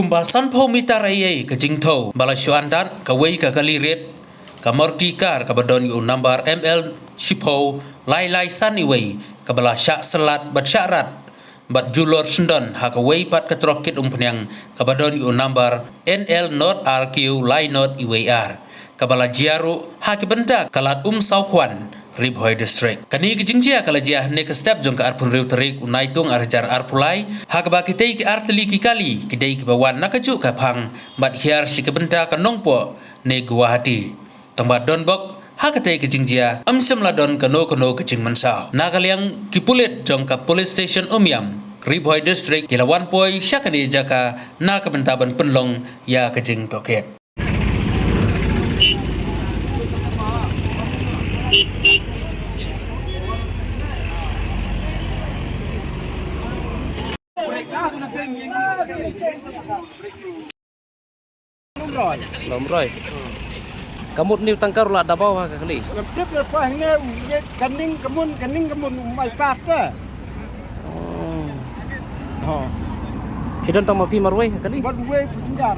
Kumbasan po mitarayay ka jingtho balasyoandan kaway ka kalirit kamortikar kabadon yung number ML Shipo laylay saniway kabala syak selat bat syarat bat julor sundon hakaway pat katrokit umpanyang kabadon yung number NL not RQ lay not IWR kabala jiaru hakibenta kalat saukwan Ribhoy District. Kani kijingjia kalajia ne ke step jong ka arpun riu terik unai tung arjar arpulai hakba kitei ki arteli ki kali kidei ki bawan nakaju ka phang bat hiar si ke benta ka nongpo ne Guwahati. Tongbat donbok hakatei kijingjia amsem ladon kano kijing mansau. Nakaliang kipulit jong ka police station Umyam Ribhoy District kilawan poi syakani jaka na ka bentaban penlong ya kijing toket. Lomroy. Kamu ni tangkar lah dah bawah kali. Tiếp lepas ni kening kemun mai pas ke. Kidon tang mapi marwai kali. Buat gue sendar.